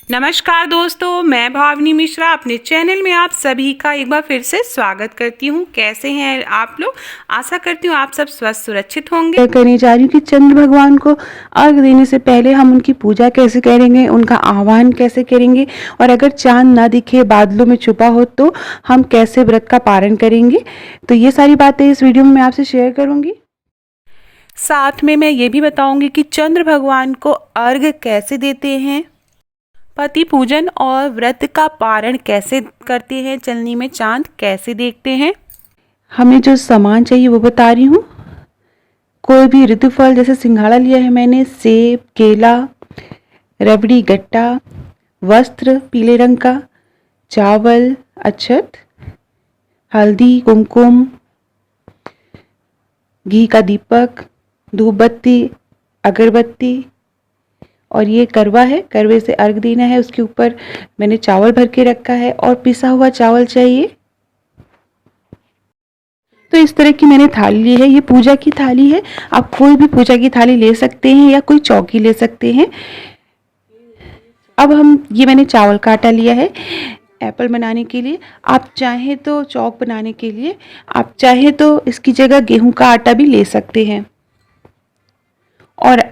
नमस्कार दोस्तों, मैं भावनी मिश्रा अपने चैनल में आप सभी का एक बार फिर से स्वागत करती हूँ। कैसे हैं आप लोग? आशा करती हूँ आप सब स्वस्थ सुरक्षित होंगे। करने जा रही हूँ कि चंद्र भगवान को अर्घ देने से पहले हम उनकी पूजा कैसे करेंगे, उनका आह्वान कैसे करेंगे और अगर चांद ना दिखे, बादलों में छुपा हो तो हम कैसे व्रत का पारण करेंगे। तो ये सारी बातें इस वीडियो में मैं आपसे शेयर करूंगी। साथ में मैं ये भी बताऊंगी कि चंद्र भगवान को अर्घ कैसे देते हैं, पति पूजन और व्रत का पारण कैसे करते हैं, चलनी में चांद कैसे देखते हैं। हमें जो सामान चाहिए वो बता रही हूँ। कोई भी ऋतुफल जैसे सिंघाड़ा लिया है मैंने, सेब, केला, रबड़ी, गट्टा, वस्त्र पीले रंग का, चावल, अक्षत, हल्दी, कुमकुम, घी का दीपक, धूप बत्ती, अगरबत्ती और ये करवा है, करवे से अर्घ देना है। उसके ऊपर मैंने चावल भर के रखा है और पिसा हुआ चावल चाहिए। तो इस तरह की मैंने थाली ली है। ये पूजा की थाली है। आप कोई भी पूजा की थाली ले सकते हैं या कोई चौकी ले सकते हैं। अब मैंने चावल का आटा लिया है एप्पल बनाने के लिए। आप चाहें तो चौक बनाने के लिए, आप चाहें तो इसकी जगह गेहूं का आटा भी ले सकते हैं। और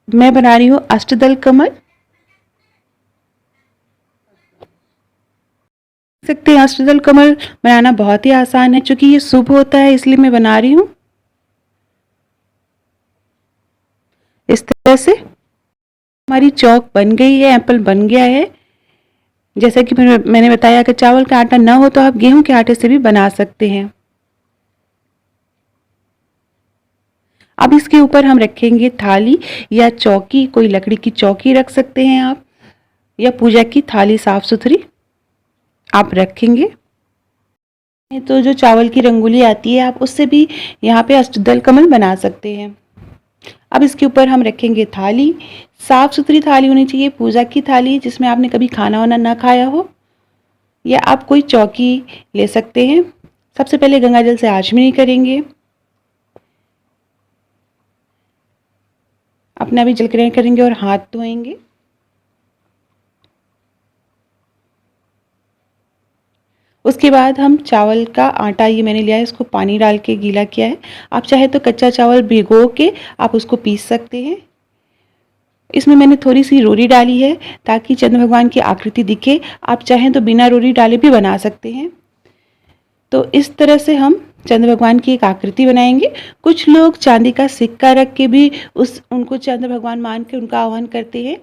मैं बना रही हूँ अष्टदल कमल। सकते हैं अष्टदल कमल बनाना बहुत ही आसान है, क्योंकि ये शुभ होता है इसलिए मैं बना रही हूँ इस तरह से। हमारी चौक बन गई है, एप्पल बन गया है। जैसा कि मैंने बताया कि चावल का आटा ना हो तो आप गेहूं के आटे से भी बना सकते हैं। अब इसके ऊपर हम रखेंगे थाली या चौकी, कोई लकड़ी की चौकी रख सकते हैं आप, या पूजा की थाली साफ सुथरी आप रखेंगे। तो जो चावल की रंगोली आती है आप उससे भी यहाँ पे अष्टदल कमल बना सकते हैं। अब इसके ऊपर हम रखेंगे थाली। साफ सुथरी थाली होनी चाहिए, पूजा की थाली जिसमें आपने कभी खाना वाना ना खाया हो, या आप कोई चौकी ले सकते हैं। सबसे पहले गंगा जल से आचमनी करेंगे, अपना भी जल ग्रहण करेंगे और हाथ धोएंगे। उसके बाद हम चावल का आटा, ये मैंने लिया है, इसको पानी डाल के गीला किया है। आप चाहे तो कच्चा चावल भिगो के आप उसको पीस सकते हैं। इसमें मैंने थोड़ी सी रोरी डाली है ताकि चंद्र भगवान की आकृति दिखे। आप चाहें तो बिना रोरी डाले भी बना सकते हैं। तो इस तरह से हम चंद्र भगवान की एक आकृति बनाएंगे। कुछ लोग चांदी का सिक्का रख के भी उनको चंद्र भगवान मान के उनका आह्वान करते हैं।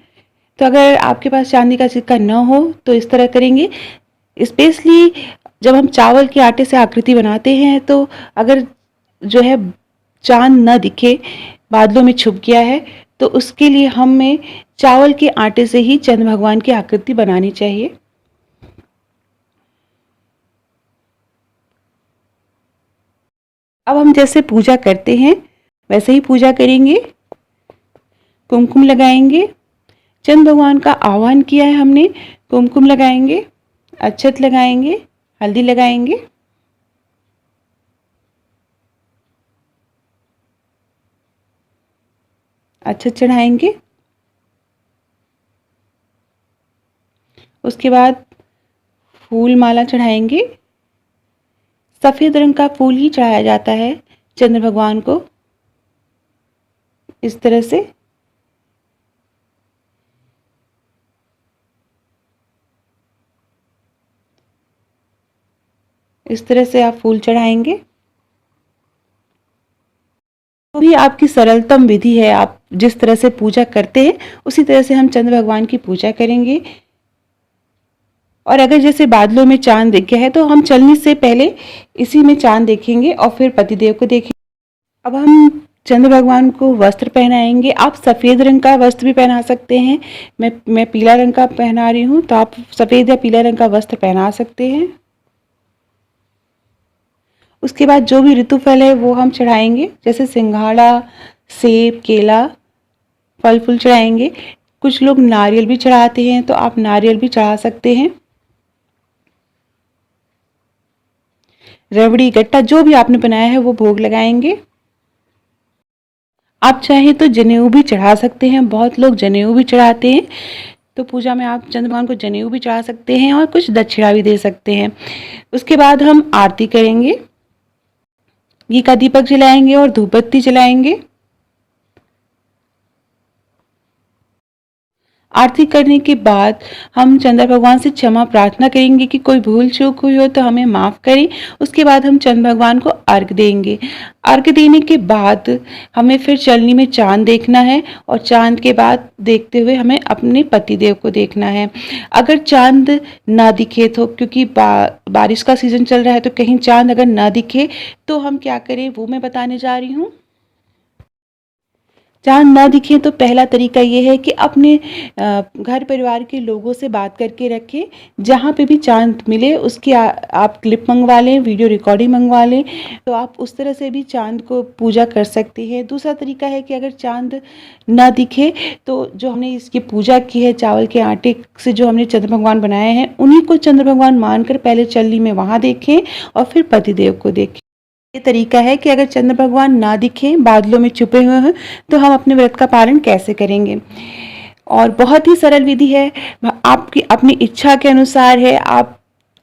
तो अगर आपके पास चांदी का सिक्का न हो तो इस तरह करेंगे। स्पेशली जब हम चावल के आटे से आकृति बनाते हैं तो अगर जो है चांद न दिखे, बादलों में छुप गया है, तो उसके लिए हमें चावल के आटे से ही चंद्र भगवान की आकृति बनानी चाहिए। अब हम जैसे पूजा करते हैं वैसे ही पूजा करेंगे। कुमकुम लगाएंगे, चंद्र भगवान का आह्वान किया है हमने, कुमकुम लगाएंगे, अक्षत लगाएंगे, हल्दी लगाएंगे। अक्षत चढ़ाएंगे। उसके बाद फूल माला चढ़ाएंगे। सफेद रंग का फूल ही चढ़ाया जाता है चंद्र भगवान को। इस तरह से आप फूल चढ़ाएंगे। तो भी आपकी सरलतम विधि है, आप जिस तरह से पूजा करते हैं उसी तरह से हम चंद्र भगवान की पूजा करेंगे। और अगर जैसे बादलों में चांद दिख गया है तो हम चलने से पहले इसी में चांद देखेंगे और फिर पतिदेव को देखेंगे। अब हम चंद्र भगवान को वस्त्र पहनाएंगे। आप सफ़ेद रंग का वस्त्र भी पहना सकते हैं। मैं पीला रंग का पहना रही हूँ, तो आप सफ़ेद या पीला रंग का वस्त्र पहना सकते हैं। उसके बाद जो भी ऋतुफल है वो हम चढ़ाएंगे, जैसे सिंघाड़ा, सेब, केला, फल फूल चढ़ाएंगे। कुछ लोग नारियल भी चढ़ाते हैं, तो आप नारियल भी चढ़ा सकते हैं। रबड़ी, गट्टा, जो भी आपने बनाया है वो भोग लगाएंगे। आप चाहें तो जनेऊ भी चढ़ा सकते हैं, बहुत लोग जनेऊ भी चढ़ाते हैं। तो पूजा में आप चंद्र भगवान को जनेऊ भी चढ़ा सकते हैं और कुछ दक्षिणा भी दे सकते हैं। उसके बाद हम आरती करेंगे, घी का दीपक जलाएंगे और धूप बत्ती जलाएंगे। आरती करने के बाद हम चंद्र भगवान से क्षमा प्रार्थना करेंगे कि कोई भूल चूक हुई हो तो हमें माफ़ करें। उसके बाद हम चंद्र भगवान को अर्घ्य देंगे। अर्घ्य देने के बाद हमें फिर चलनी में चांद देखना है और चांद के बाद देखते हुए हमें अपने पतिदेव को देखना है। अगर चांद ना दिखे तो, क्योंकि बारिश का सीज़न चल रहा है, तो कहीं चांद अगर ना दिखे तो हम क्या करें वो मैं बताने जा रही हूँ। चाँद ना दिखे तो पहला तरीका ये है कि अपने घर परिवार के लोगों से बात करके रखें। जहाँ पे भी चाँद मिले उसकी आप क्लिप मंगवा लें, वीडियो रिकॉर्डिंग मंगवा लें, तो आप उस तरह से भी चाँद को पूजा कर सकते हैं। दूसरा तरीका है कि अगर चाँद ना दिखे तो जो हमने इसकी पूजा की है, चावल के आटे से जो हमने चंद्र भगवान बनाए हैं, उन्हीं को चंद्र भगवान मानकर पहले चलनी में वहाँ देखें और फिर पतिदेव को देखें। ये तरीका है कि अगर चंद्र भगवान ना दिखें, बादलों में छुपे हुए हैं, तो हम अपने व्रत का पालन कैसे करेंगे। और बहुत ही सरल विधि है, आपकी अपनी इच्छा के अनुसार है। आप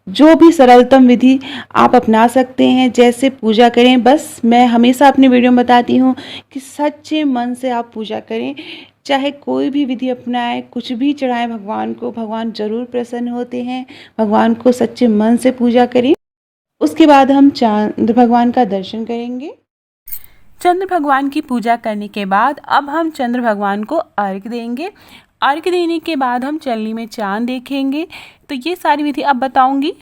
जो भी सरलतम विधि आप अपना सकते हैं, जैसे पूजा करें। बस मैं हमेशा अपनी वीडियो में बताती हूँ कि सच्चे मन से आप पूजा करें। चाहे कोई भी विधि अपनाएं, कुछ भी चढ़ाएं भगवान को, भगवान जरूर प्रसन्न होते हैं। भगवान को सच्चे मन से पूजा करें। उसके बाद हम चंद्र भगवान का दर्शन करेंगे। चंद्र भगवान की पूजा करने के बाद अब हम चंद्र भगवान को अर्घ्य देंगे। अर्घ्य देने के बाद हम चलनी में चांद देखेंगे। तो ये सारी विधि अब बताऊंगी।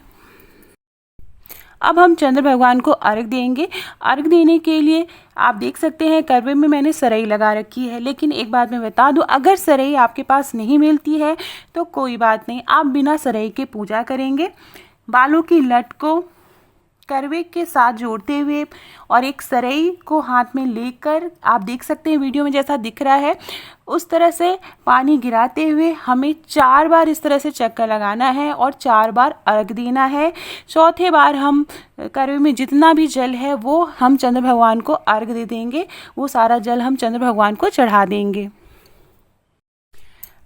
अब हम चंद्र भगवान को अर्घ्य देंगे। अर्घ्य देने के लिए आप देख सकते हैं करवे में मैंने सरई लगा रखी है, लेकिन एक बात मैं बता दूं, अगर सरई आपके पास नहीं मिलती है तो कोई बात नहीं, आप बिना सरई के पूजा करेंगे। बालों की लट को करवे के साथ जोड़ते हुए और एक सरई को हाथ में लेकर, आप देख सकते हैं वीडियो में जैसा दिख रहा है, उस तरह से पानी गिराते हुए हमें 4 बार इस तरह से चक्कर लगाना है और 4 बार अर्घ देना है। चौथे बार हम करवे में जितना भी जल है वो हम चंद्र भगवान को अर्घ दे देंगे। वो सारा जल हम चंद्र भगवान को चढ़ा देंगे।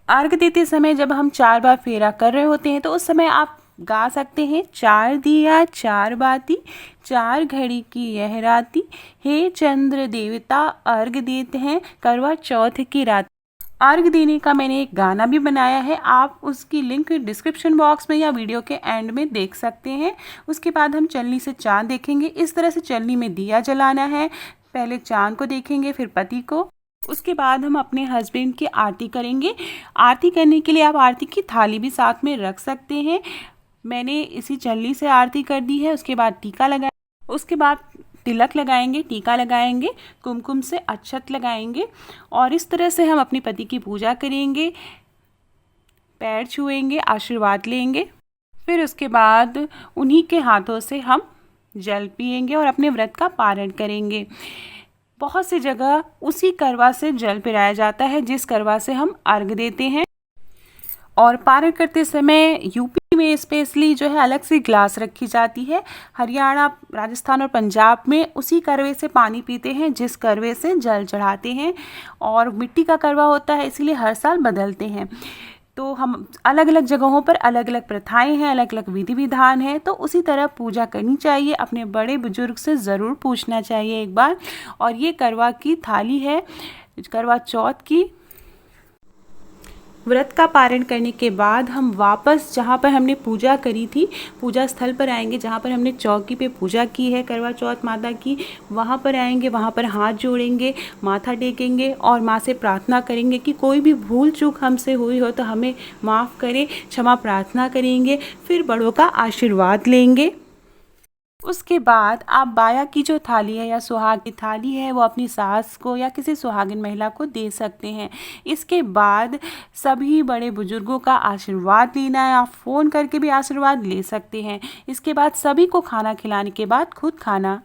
अर्घ देते समय जब हम 4 बार फेरा कर रहे होते हैं तो उस समय आप गा सकते हैं, 4 दिया 4 बाती, 4 घड़ी की यह राती, हे चंद्र देवता अर्घ देते हैं करवा चौथ की रात। अर्घ देने का मैंने एक गाना भी बनाया है, आप उसकी लिंक डिस्क्रिप्शन बॉक्स में या वीडियो के एंड में देख सकते हैं। उसके बाद हम चलनी से चांद देखेंगे। इस तरह से चलनी में दिया जलाना है। पहले चांद को देखेंगे, फिर पति को। उसके बाद हम अपने हस्बैंड की आरती करेंगे। आरती करने के लिए आप आरती की थाली भी साथ में रख सकते हैं। मैंने इसी चलनी से आरती कर दी है। उसके बाद टीका लगाए, उसके बाद तिलक लगाएंगे, टीका लगाएंगे, कुमकुम से अक्षत लगाएंगे और इस तरह से हम अपने पति की पूजा करेंगे। पैर छुएंगे, आशीर्वाद लेंगे। फिर उसके बाद उन्हीं के हाथों से हम जल पिएंगे और अपने व्रत का पारण करेंगे। बहुत सी जगह उसी करवा से जल पिलाया जाता है जिस करवा से हम अर्घ देते हैं। और पारण करते समय यूपी में स्पेशली जो है अलग से ग्लास रखी जाती है। हरियाणा, राजस्थान और पंजाब में उसी करवे से पानी पीते हैं जिस करवे से जल चढ़ाते हैं। और मिट्टी का करवा होता है, इसीलिए हर साल बदलते हैं। तो हम अलग अलग जगहों पर अलग अलग प्रथाएं हैं, अलग अलग विधि विधान है। तो उसी तरह पूजा करनी चाहिए। अपने बड़े बुजुर्ग से ज़रूर पूछना चाहिए एक बार। और ये करवा की थाली है, करवा चौथ की। व्रत का पारण करने के बाद हम वापस जहाँ पर हमने पूजा करी थी, पूजा स्थल पर आएंगे। जहाँ पर हमने चौकी पे पूजा की है करवा चौथ माता की, वहाँ पर आएंगे। वहाँ पर हाथ जोड़ेंगे, माथा टेकेंगे और माँ से प्रार्थना करेंगे कि कोई भी भूल चूक हमसे हुई हो तो हमें माफ़ करें, क्षमा प्रार्थना करेंगे। फिर बड़ों का आशीर्वाद लेंगे। उसके बाद आप बाया की जो थाली है या सुहाग की थाली है वो अपनी सास को या किसी सुहागिन महिला को दे सकते हैं। इसके बाद सभी बड़े बुजुर्गों का आशीर्वाद लेना है। आप फ़ोन करके भी आशीर्वाद ले सकते हैं। इसके बाद सभी को खाना खिलाने के बाद खुद खाना